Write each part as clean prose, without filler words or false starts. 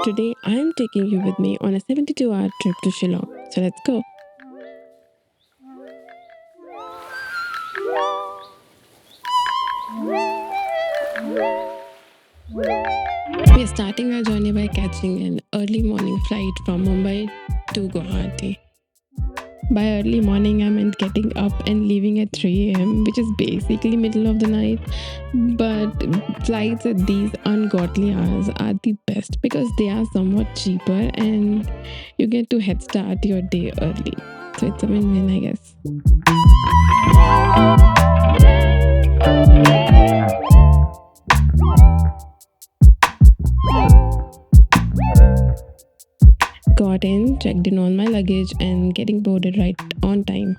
Today I am taking you with me on a 72-hour trip to Shillong. So let's go. We are starting our journey by catching an early morning flight from Mumbai to Guwahati. By early morning, I meant getting up and leaving at 3 a.m., which is basically middle of the night. But flights at these ungodly hours are the best because they are somewhat cheaper and you get to head start your day early. So it's a win-win, I guess. Got in, checked in all my luggage, and getting boarded right on time.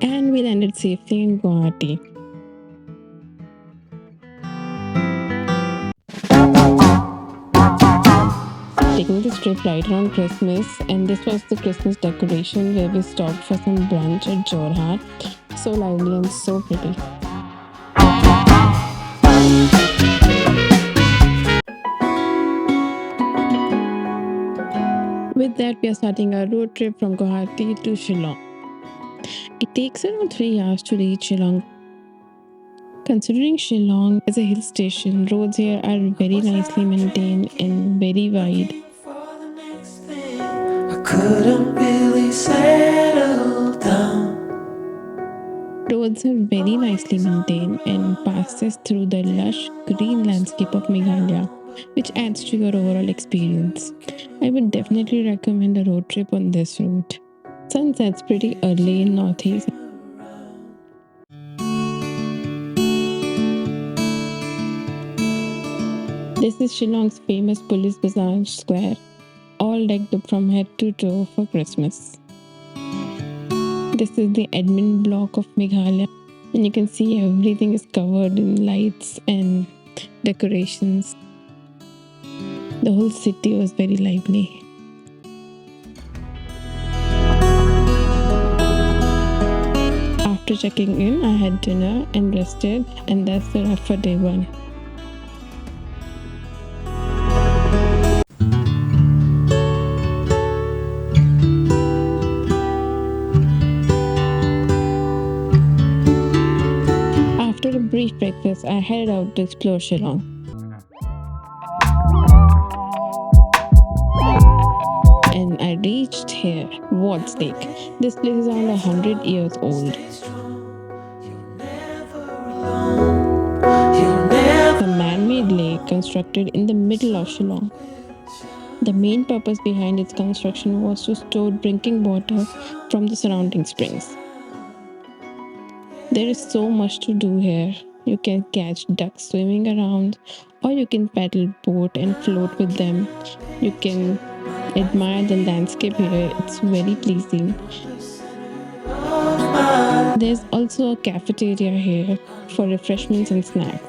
And we landed safely in Guwahati. Taking this trip right around Christmas, and this was the Christmas decoration where we stopped for some brunch at Jorhat. So lively and so pretty. With that, we are starting our road trip from Guwahati to Shillong. It takes around 3 hours to reach Shillong. Considering Shillong is a hill station, roads here are very nicely maintained and very wide. I couldn't really settle down. Roads are very nicely maintained and passes through the lush green landscape of Meghalaya, which adds to your overall experience. I would definitely recommend a road trip on this route. Sun sets pretty early in Northeast. This is Shillong's famous Police Bazaar Square, all decked up from head to toe for Christmas. This is the admin block of Meghalaya, and you can see everything is covered in lights and decorations. The whole city was very lively. After checking in, I had dinner and rested, and that's the wrap for day one. After a brief breakfast, I headed out to explore Shillong. And I reached here, Wards Lake. This place is around 100 years old. A man-made lake constructed in the middle of Shillong. The main purpose behind its construction was to store drinking water from the surrounding springs. There is so much to do here. You can catch ducks swimming around, or you can paddle boat and float with them. You can admire the landscape here. It's very pleasing. There's also a cafeteria here for refreshments and snacks.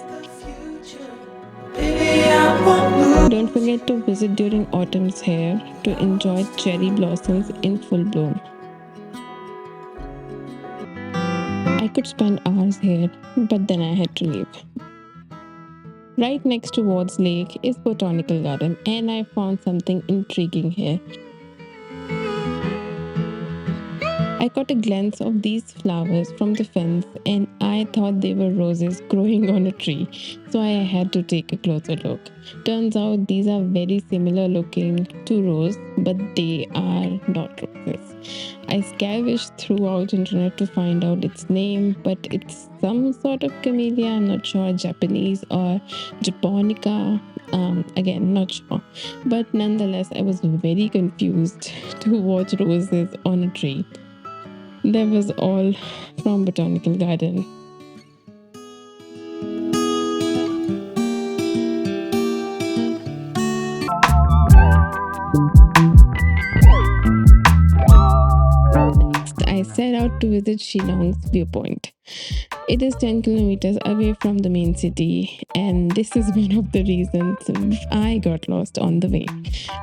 Don't forget to visit during autumns here to enjoy cherry blossoms in full bloom. I could spend hours here, but then I had to leave. Right next to Wards Lake is Botanical Garden, and I found something intriguing here. I caught a glance of these flowers from the fence and I thought they were roses growing on a tree, so I had to take a closer look. Turns out these are very similar looking to rose, but they are not roses. I scavenged throughout internet to find out its name, but it's some sort of camellia. I'm not sure, Japanese or Japonica. Again, not sure. But nonetheless, I was very confused to watch roses on a tree. That was all from Botanical Garden. Next, I set out to visit Shillong's viewpoint. It is 10 kilometers away from the main city, and this is one of the reasons I got lost on the way.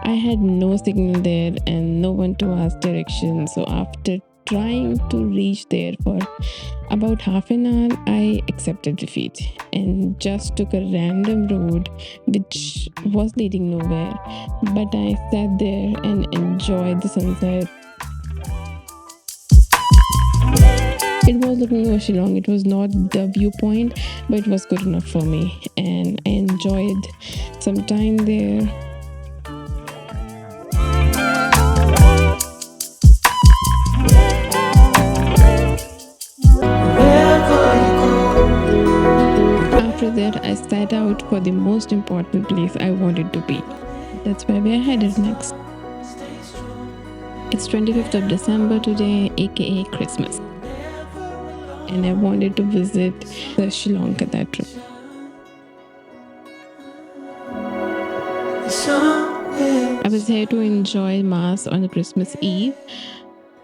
I had no signal there and no one to ask directions. So, after trying to reach there for about half an hour, I accepted defeat and just took a random road which was leading nowhere. But I sat there and enjoyed the sunset. It was looking over Shillong. It was not the viewpoint, but it was good enough for me. And I enjoyed some time there. After that, I set out for the most important place I wanted to be. That's where we are headed next. It's 25th of December today, aka Christmas. And I wanted to visit the Shillong Cathedral. I was here to enjoy Mass on the Christmas Eve.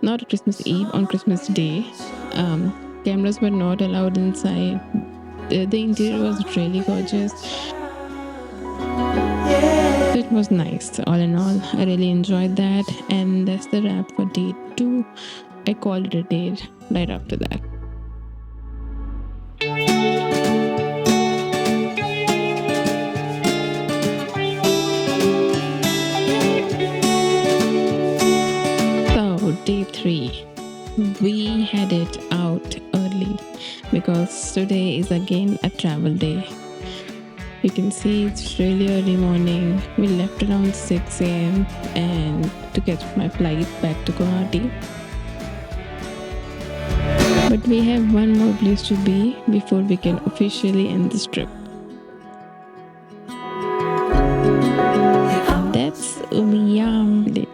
Not Christmas Eve, on Christmas Day. Cameras were not allowed inside. The interior was really gorgeous. It was nice, all in all. I really enjoyed that. And that's the wrap for day 2. I called it a day right after that. So, day 3. We headed out early because today is again a travel day. You can see it's really early morning. We left around 6 a.m. and to catch my flight back to Guwahati. But we have one more place to be before we can officially end this trip. That's Umiam Lake.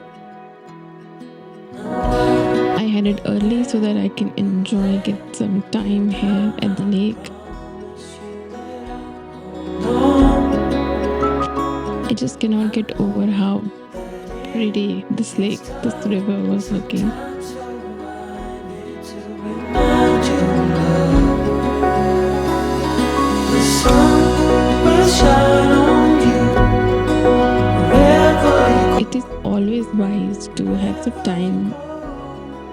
I headed early so that I can get some time here at the lake. I just cannot get over how pretty this lake, this river was looking. It is always wise to have some time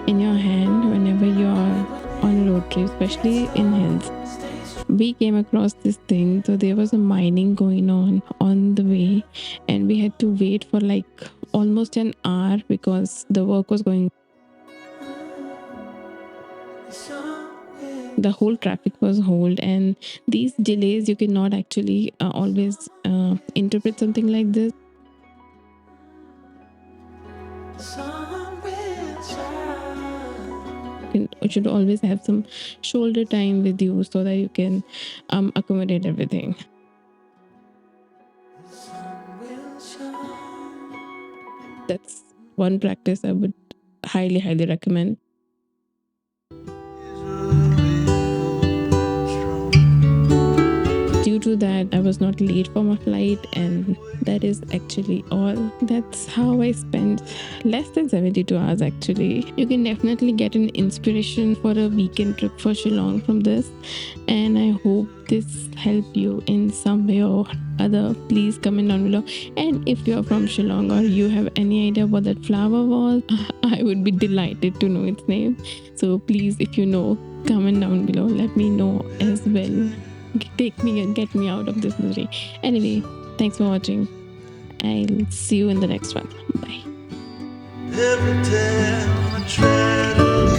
in your hand whenever you are on a road trip, especially in hills. We came across this thing, so there was a mining going on the way, and we had to wait for like almost an hour because the work was going. The whole traffic was hold, and these delays you cannot actually always interpret something like this. You should always have some shoulder time with you so that you can accommodate everything. That's one practice I would highly recommend. Due to that, I was not late for my flight, and that is actually all. That's how I spent less than 72 hours actually. You can definitely get an inspiration for a weekend trip for Shillong from this, and I hope this helped you in some way or other. Please comment down below. And if you're from Shillong or you have any idea what that flower was, I would be delighted to know its name. So please, if you know, comment down below. Let me know as well. Take me and get me out of this misery. Anyway, thanks for watching. I'll see you in the next one. Bye. Every time I try to